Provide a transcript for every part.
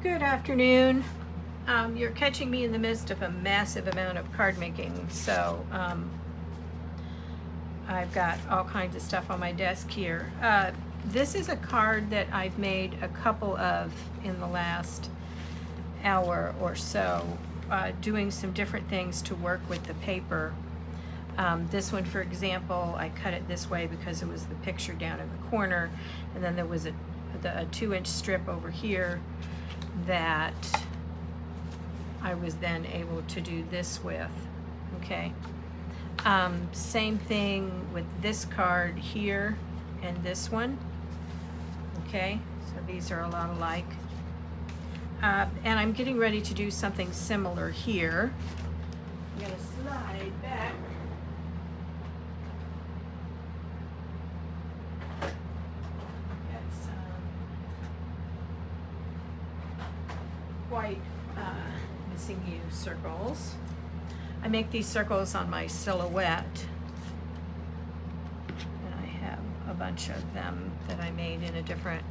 Good afternoon. You're catching me in the midst of a massive amount of card making, so I've got all kinds of stuff on my desk here. This is a card that I've made a couple of in the last hour or so, doing some different things to work with the paper. This one, for example, I cut it this way because it was the picture down in the corner, and then there was a 2-inch strip over here that I was then able to do this with, okay? Same thing with this card here and this one, okay? So these are a lot alike. And I'm getting ready to do something similar here. I'm gonna slide back. Get some white missing you circles. I make these circles on my silhouette, and I have a bunch of them that I made in a different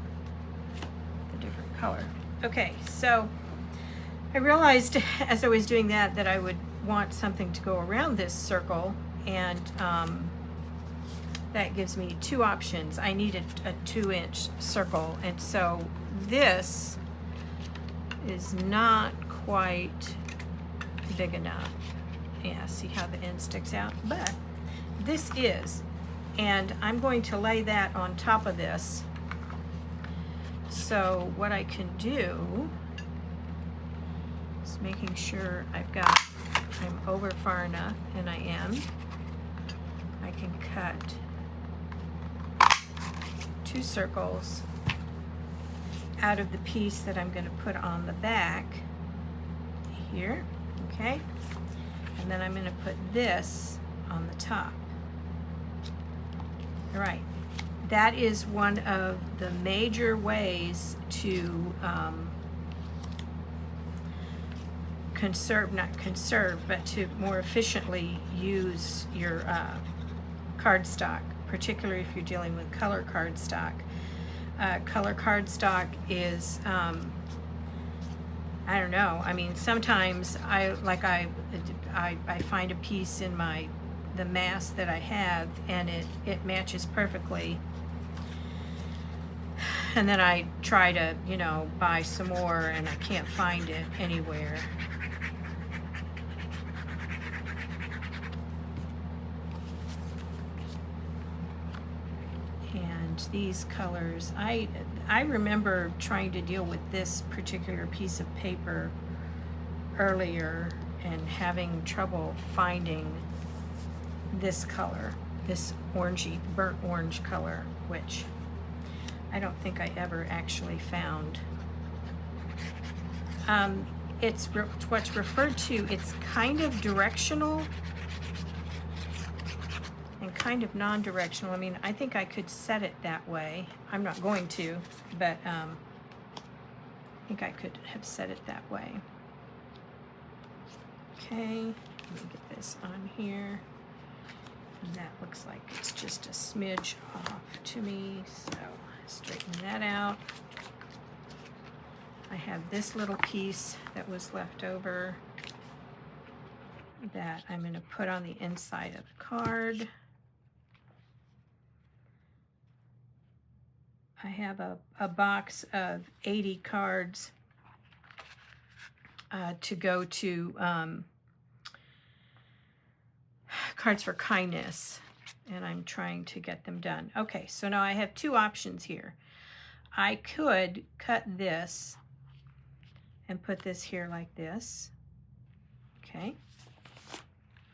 color. Okay, so I realized as I was doing that I would want something to go around this circle, and that gives me two options. I needed a 2-inch circle, and so this is not quite big enough. Yeah, see how the end sticks out? But this is, and I'm going to lay that on top of this. So what I can do is making sure I'm over far enough, and I am. I can cut 2 circles out of the piece that I'm going to put on the back here, okay? And then I'm going to put this on the top. All right, that is one of the major ways to not conserve, but to more efficiently use your cardstock, particularly if you're dealing with color cardstock. Color cardstock is, I don't know. I mean, sometimes I find a piece in the mask that I have, and it matches perfectly. And then I try to, buy some more, and I can't find it anywhere. And these colors, I remember trying to deal with this particular piece of paper earlier and having trouble finding this color, this orangey, burnt orange color, which I don't think I ever actually found. It's what's referred to, it's kind of directional and kind of non-directional. I mean, I think I could set it that way. I'm not going to, but I think I could have set it that way. Okay, let me get this on here. And that looks like it's just a smidge off to me, so straighten that out. I have this little piece that was left over that I'm going to put on the inside of the card. I have a box of 80 cards to go to Cards for Kindness, and I'm trying to get them done. Okay, so now I have 2 options here. I could cut this and put this here like this, okay?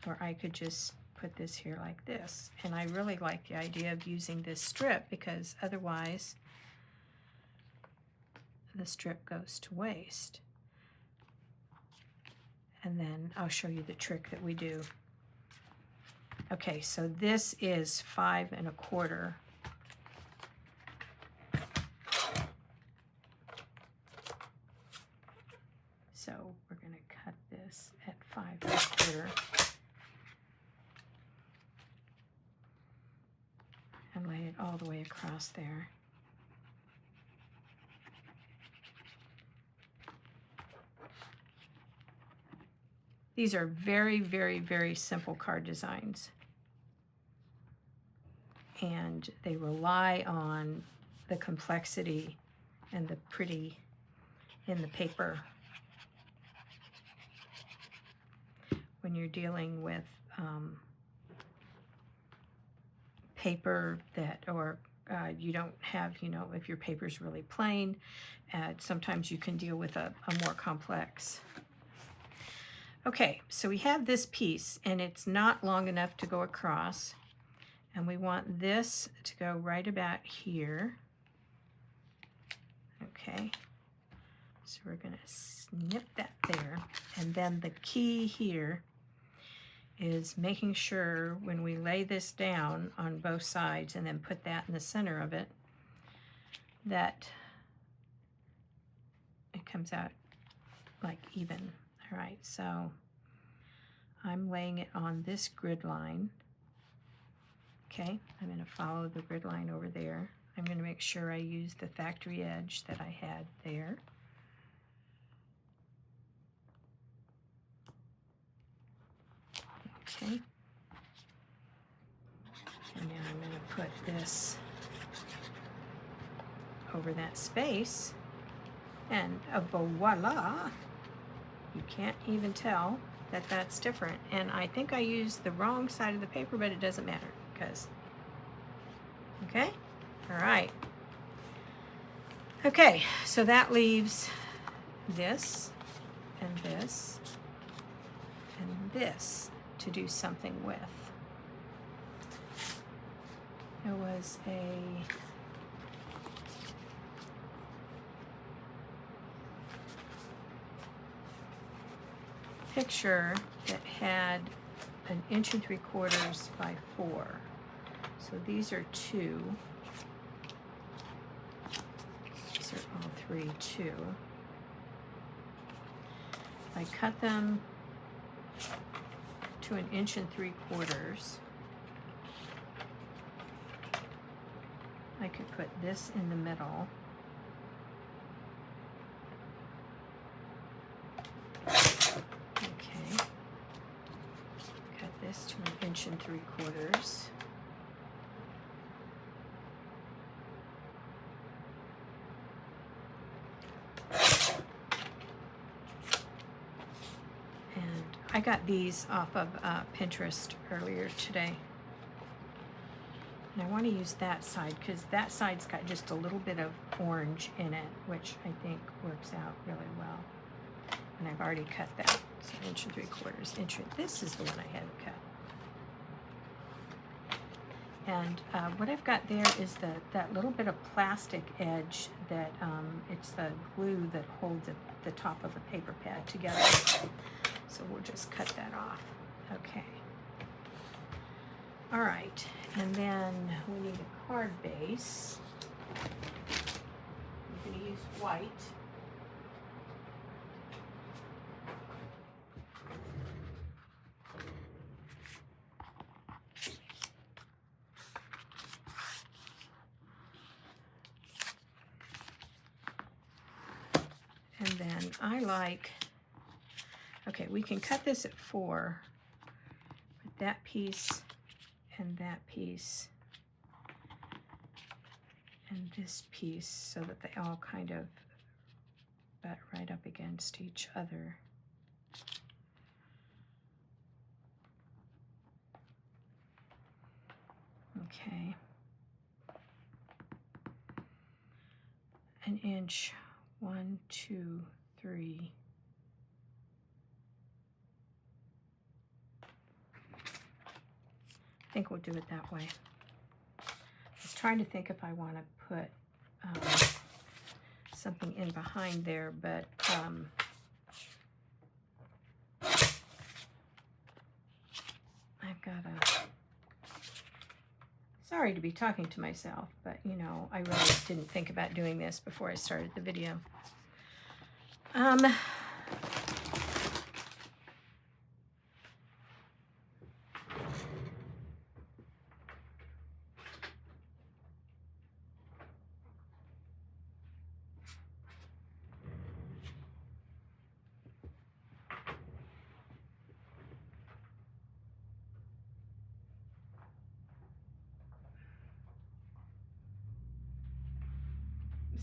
Or I could just put this here like this. And I really like the idea of using this strip, because otherwise the strip goes to waste. And then I'll show you the trick that we do. Okay, so this is 5 1/4. So we're going to cut this at 5 1/4 and lay it all the way across there. These are very, very, very simple card designs. And they rely on the complexity and the pretty in the paper when you're dealing with paper that, or you don't have, if your paper's really plain, sometimes you can deal with a more complex. Okay, so we have this piece, and it's not long enough to go across, and we want this to go right about here. Okay, so we're going to snip that there, and then the key here is making sure when we lay this down on both sides and then put that in the center of it, that it comes out like even. All right, so I'm laying it on this grid line. Okay, I'm going to follow the grid line over there. I'm going to make sure I use the factory edge that I had there. Okay. And now I'm going to put this over that space, and voila, you can't even tell that that's different. And I think I used the wrong side of the paper, but it doesn't matter because, okay, all right. Okay, so that leaves this and this and this to do something with. There was a picture that had 1 3/4 by 4. So these are 2. These are all 3, 2. I cut them to 1 3/4. I could put this in the middle. Okay. Cut this to 1 3/4. And I got these off of Pinterest earlier today. And I want to use that side because that side's got just a little bit of orange in it, which I think works out really well. And I've already cut that. So 1 3/4 inch. This is the one I had cut. And what I've got there is that little bit of plastic edge that it's the glue that holds the top of the paper pad together. So we'll just cut that off. Okay. All right, and then we need a card base. I'm going to use white. And then I like, okay, we can cut this at 4, but that piece and that piece and this piece so that they all kind of butt right up against each other. Okay. 1 inch, 1, 2, 3. I think we'll do it that way. I was trying to think if I want to put something in behind there, but I've got a, sorry to be talking to myself, but you know, I really didn't think about doing this before I started the video.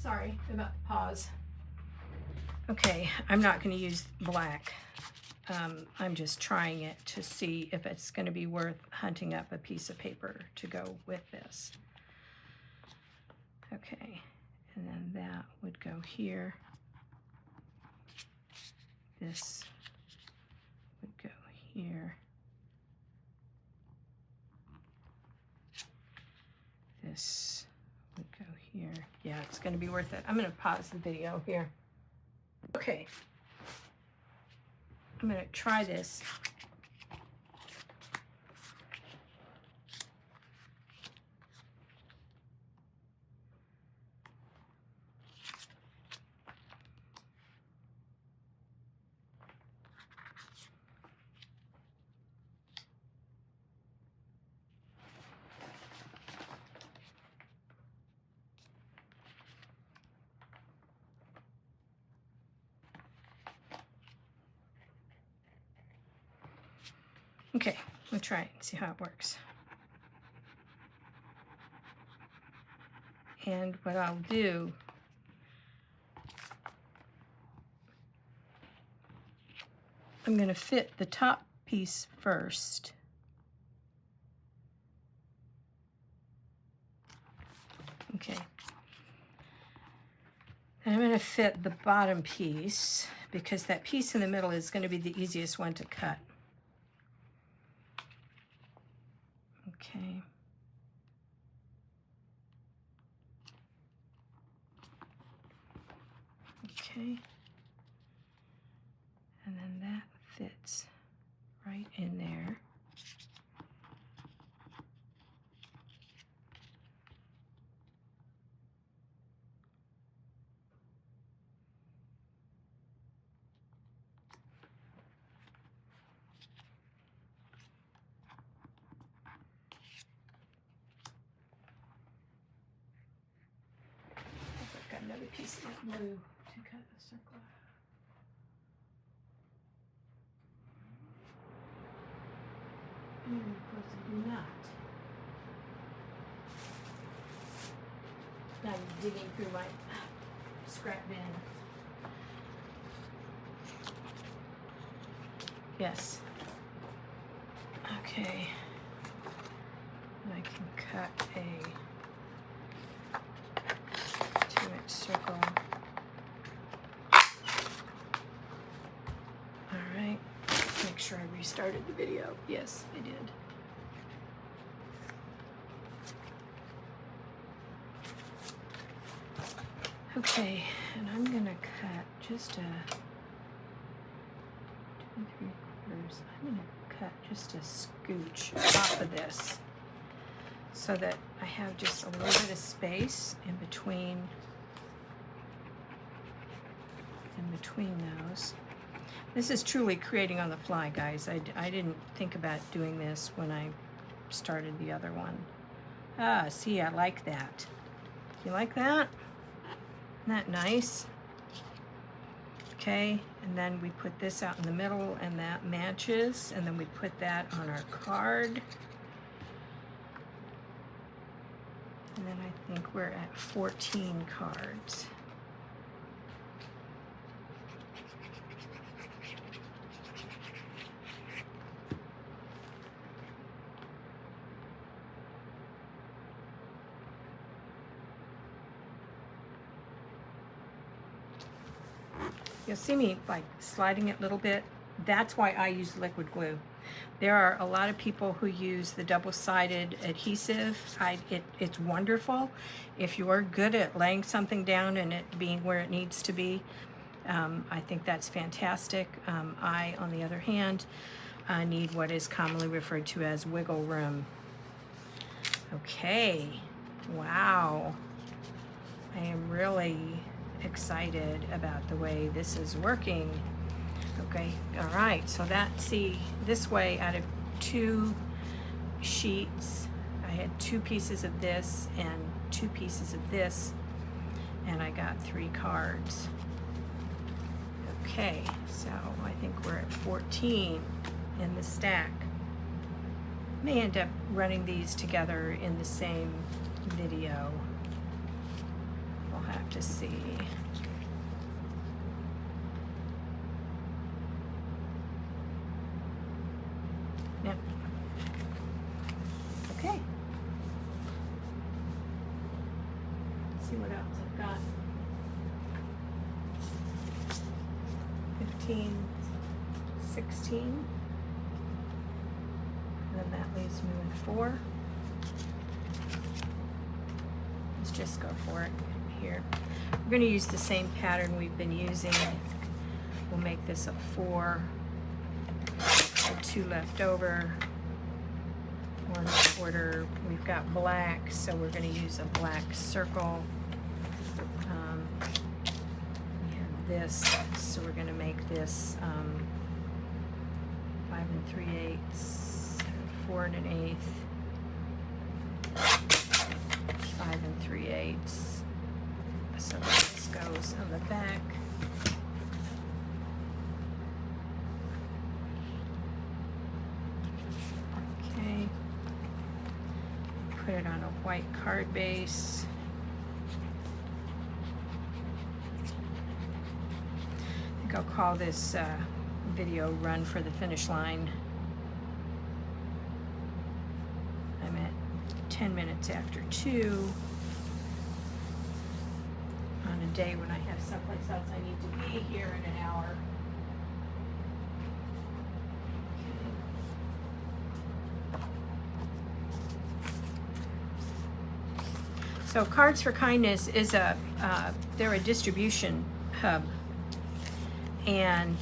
Sorry about the pause. Okay, I'm not going to use black. I'm just trying it to see if it's going to be worth hunting up a piece of paper to go with this. Okay, and then that would go here. This would go here. This would go here. Yeah, it's going to be worth it. I'm going to pause the video here. Okay. I'm going to try this. Okay, we'll try it and see how it works. And what I'll do, I'm going to fit the top piece first. Okay. And I'm going to fit the bottom piece because that piece in the middle is going to be the easiest one to cut. Okay. Okay. And then that fits right in there. I've got another piece of that blue to cut a circle. And of course I do not. Now I'm digging through my scrap bin. Yes. Okay. And I can cut a 2-inch circle. All right. Make sure I restarted the video. Yes, I did. Okay, and I'm gonna cut just a 2 3/4. I'm gonna cut just a scooch off of this so that I have just a little bit of space in between those. This is truly creating on the fly, guys. I didn't think about doing this when I started the other one. Ah, see, I like that. You like that? Isn't that nice? Okay, and then we put this out in the middle and that matches, and then we put that on our card. And then I think we're at 14 cards. You'll see me like sliding it a little bit. That's why I use liquid glue. There are a lot of people who use the double-sided adhesive. It's wonderful. If you're good at laying something down and it being where it needs to be, I think that's fantastic. I, on the other hand, need what is commonly referred to as wiggle room. Okay, wow. I am really excited about the way this is working. Okay, all right, so see, this way out of 2 sheets, I had 2 pieces of this and 2 pieces of this, and I got 3 cards. Okay, so I think we're at 14 in the stack. May end up running these together in the same video. We'll have to see. Yep. Okay. Let's see what else I've got. 15, 16. And then that leaves me with 4. Let's just go for it here. We're going to use the same pattern we've been using. We'll make this a 4. 2 left over. 1/4. We've got black, so we're going to use a black circle. We have this, so we're going to make this 5 3/8, 4 1/8, 5 3/8. So this goes on the back. Okay. Put it on a white card base. I think I'll call this video Run for the Finish Line. I'm at 10 minutes after 2 on a day when I have someplace else I need to be here in an hour. So Cards for Kindness is they're a distribution hub, and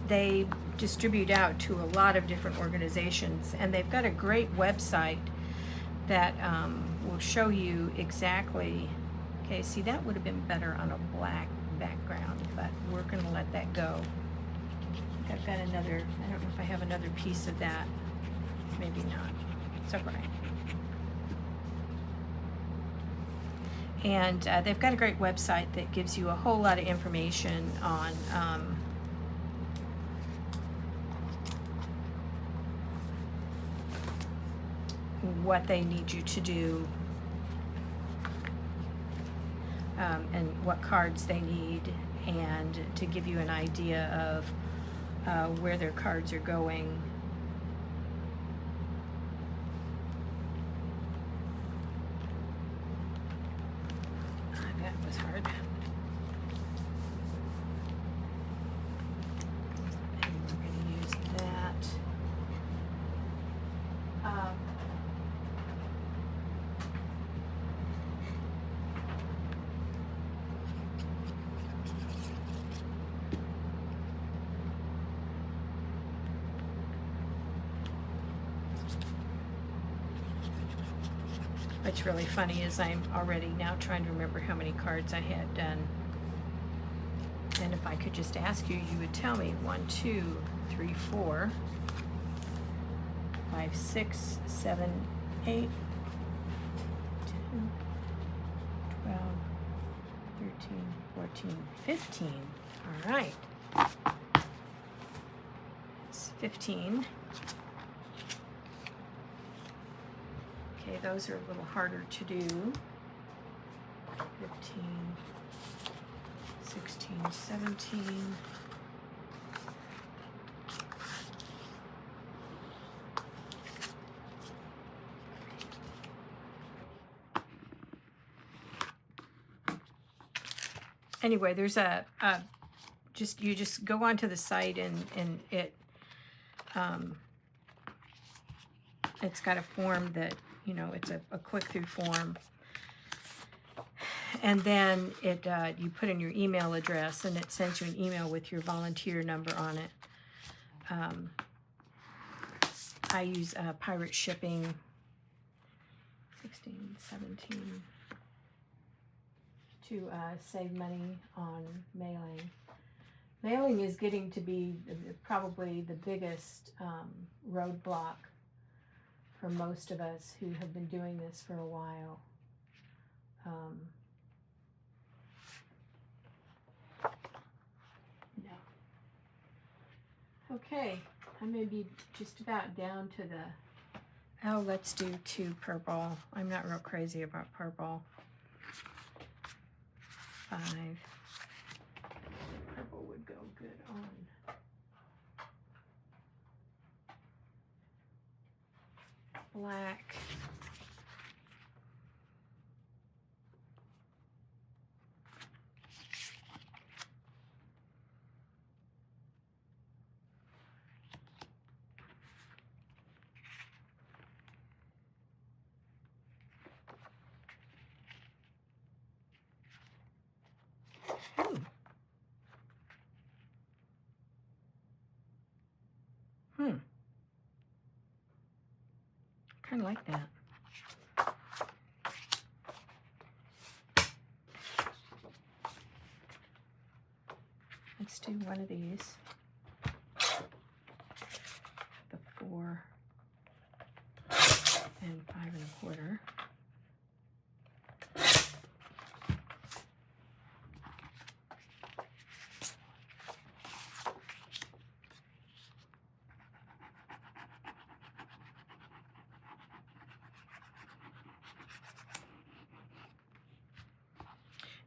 they distribute out to a lot of different organizations, and they've got a great website that will show you exactly. Okay, see, that would have been better on a black background, but we're going to let that go. I've got another, I don't know if I have another piece of that. Maybe not. It's all right. And they've got a great website that gives you a whole lot of information on what they need you to do, and what cards they need, and to give you an idea of where their cards are going. That was hard. And we're going to use that. What's really funny is I'm already now trying to remember how many cards I had done. And if I could just ask you, you would tell me 1, 2, 3, 4, 5, 6, 7, 8, 10, 12, 13, 14, 15. All right. It's 15. Okay, those are a little harder to do. 15, 16, 17. Anyway, there's you just go onto the site, and it's got a form that, you know, it's a click through form, and then you put in your email address, and it sends you an email with your volunteer number on it. I use Pirate Shipping. 16, 17. To save money on mailing. Mailing is getting to be probably the biggest roadblock for most of us who have been doing this for a while. No. Okay, I may be just about down to the, let's do 2 purple. I'm not real crazy about purple. 5. Purple would go good on black. Kind of like that. Let's do one of these. The 4 and 5 1/4.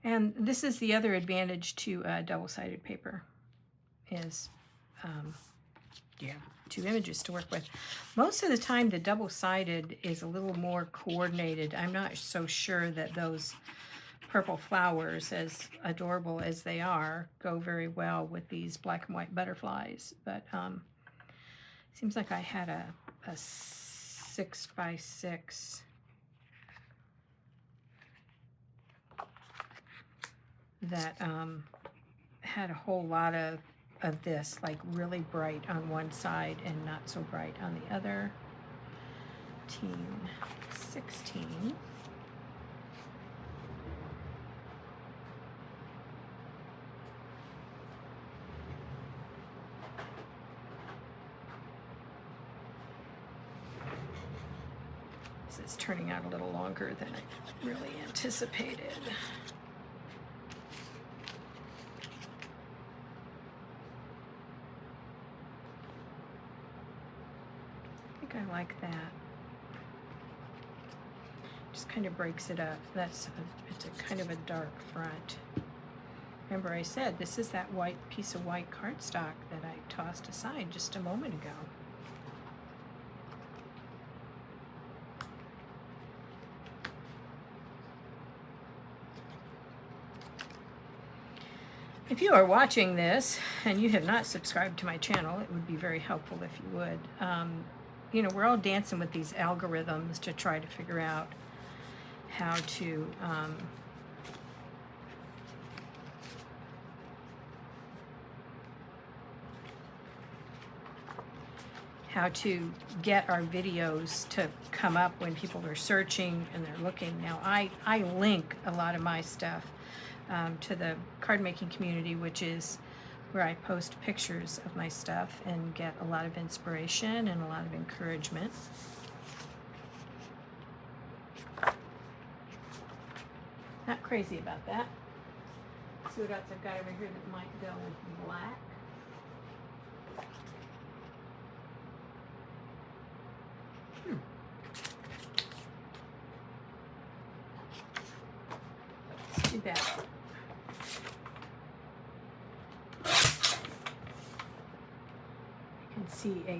And this is the other advantage to double-sided paper is, yeah, 2 images to work with. Most of the time, the double-sided is a little more coordinated. I'm not so sure that those purple flowers, as adorable as they are, go very well with these black and white butterflies. But seems like I had a 6x6 that had a whole lot of this, like really bright on one side and not so bright on the other. 16. This is turning out a little longer than I really anticipated. I like that. Just kind of breaks it up. It's a kind of a dark front. Remember I said this is that white piece of white cardstock that I tossed aside just a moment ago. If you are watching this and you have not subscribed to my channel, it would be very helpful if you would. You know, we're all dancing with these algorithms to try to figure out how to get our videos to come up when people are searching and they're looking. Now, I link a lot of my stuff to the card making community, which is where I post pictures of my stuff and get a lot of inspiration and a lot of encouragement. Not crazy about that. Let's see what else I've got over here that might go with black. Let's do that. See a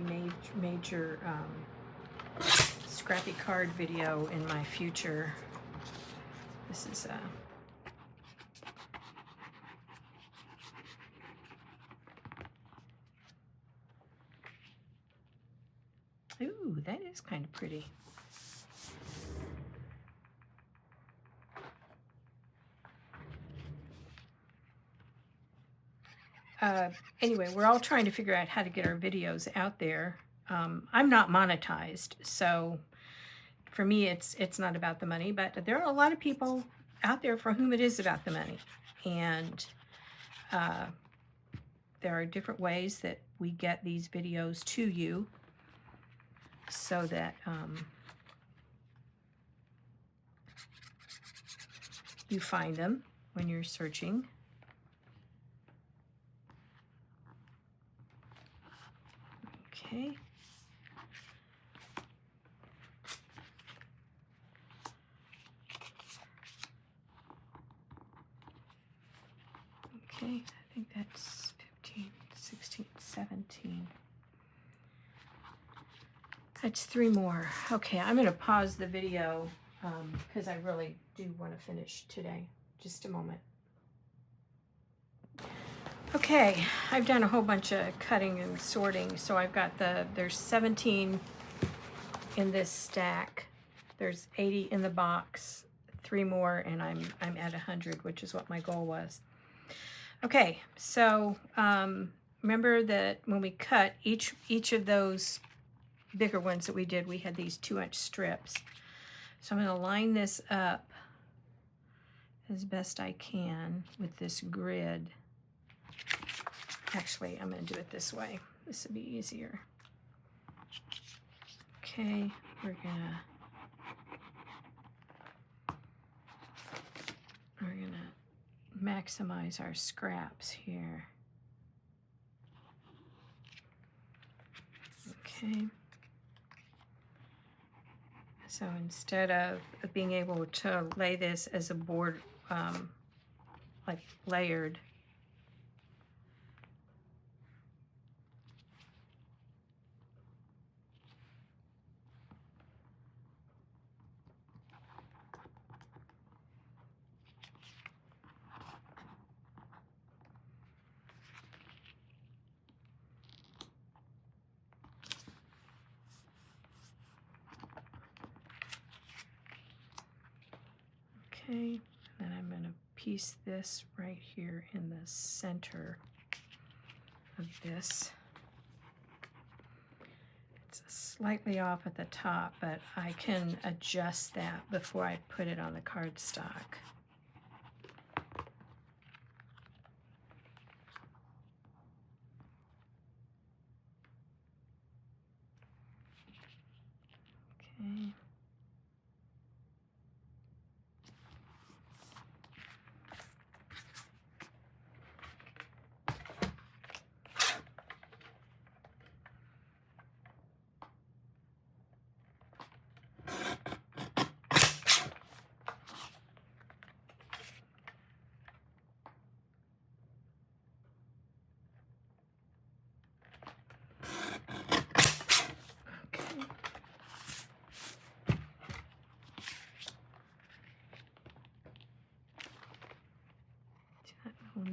major scrappy card video in my future. This is ooh, that is kind of pretty. Anyway, we're all trying to figure out how to get our videos out there. I'm not monetized, so for me, it's not about the money, but there are a lot of people out there for whom it is about the money. And there are different ways that we get these videos to you so that you find them when you're searching. Okay. Okay, I think that's 15, 16, 17. That's 3 more. Okay, I'm going to pause the video because I really do want to finish today. Just a moment. Okay, I've done a whole bunch of cutting and sorting, so I've got there's 17 in this stack. There's 80 in the box, 3 more, and I'm at 100, which is what my goal was. Okay, so remember that when we cut each of those bigger ones that we did, we had these 2-inch strips. So I'm going to line this up as best I can with this grid. Actually, I'm going to do it this way. This would be easier. Okay, we're gonna maximize our scraps here. Okay. So instead of being able to lay this as a board, like layered, okay, then I'm going to piece this right here in the center of this. It's slightly off at the top, but I can adjust that before I put it on the cardstock. Okay.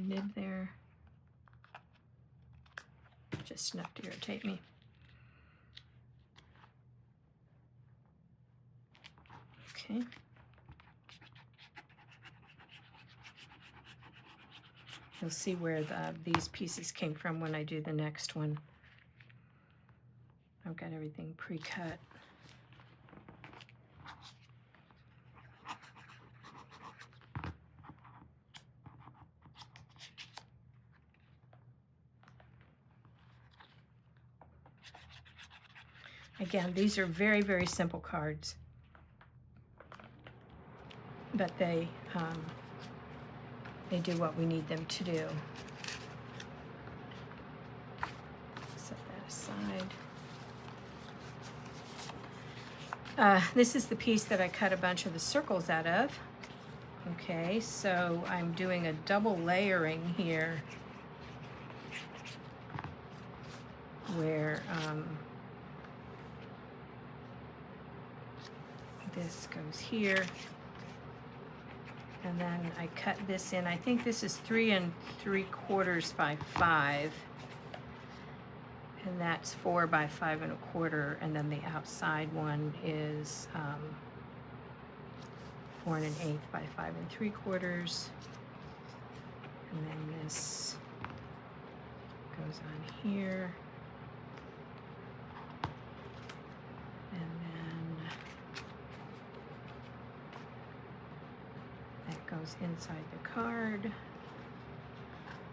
Nib there, just enough to irritate me. Okay. You'll see where these pieces came from when I do the next one. I've got everything pre-cut. Again, these are very, very simple cards, but they do what we need them to do. Set that aside. This is the piece that I cut a bunch of the circles out of. Okay, so I'm doing a double layering here where this goes here, and then I cut this in. I think this is 3 3/4 by 5, and that's 4 by 5 1/4, and then the outside one is 4 1/8 by 5 3/4, and then this goes on here, and then that goes inside the card.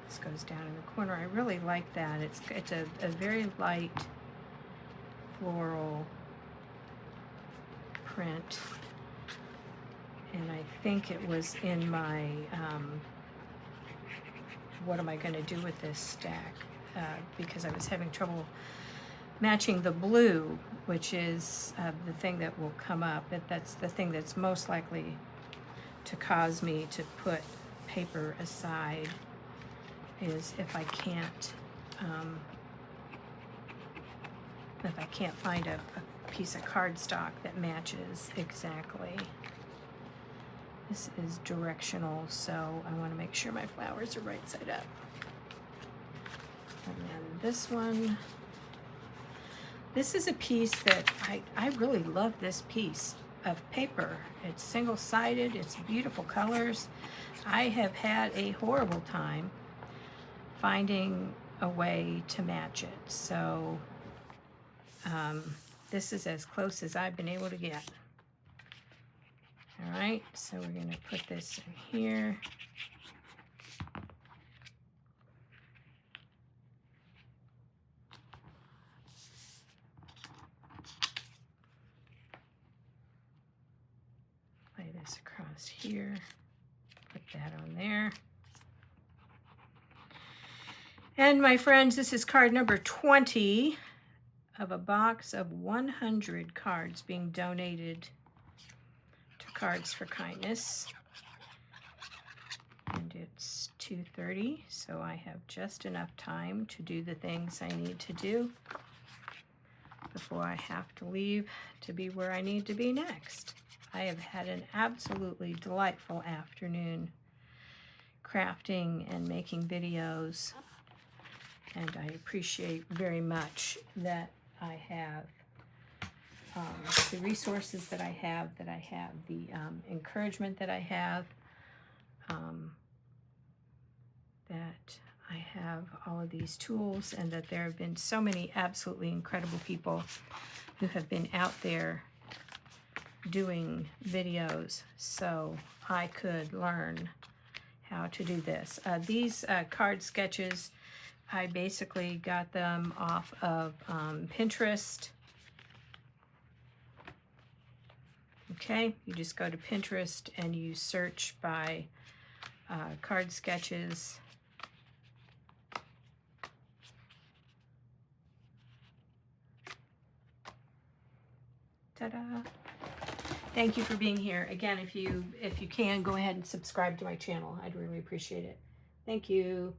This goes down in the corner. I really like that. It's a very light floral print, and I think it was in my what am I going to do with this stack, because I was having trouble matching the blue, which is the thing that will come up. That's the thing that's most likely to cause me to put paper aside is if I can't find a piece of cardstock that matches exactly. This is directional, so I want to make sure my flowers are right side up. And then this one. This is a piece that I really love this piece of paper. It's single-sided, it's beautiful colors. I have had a horrible time finding a way to match it. So this is as close as I've been able to get. All right, so we're gonna put this in here. Lay this across here, put that on there. And my friends, this is card number 20 of a box of 100 cards being donated to Cards for Kindness. And it's 2:30, so I have just enough time to do the things I need to do before I have to leave to be where I need to be next. I have had an absolutely delightful afternoon crafting and making videos, and I appreciate very much that I have the resources that I have, the encouragement that I have, that I have all of these tools, and that there have been so many absolutely incredible people who have been out there doing videos so I could learn how to do this. These card sketches, I basically got them off of Pinterest. Okay, you just go to Pinterest and you search by card sketches. Ta-da! Thank you for being here. Again, if you can, go ahead and subscribe to my channel. I'd really appreciate it. Thank you.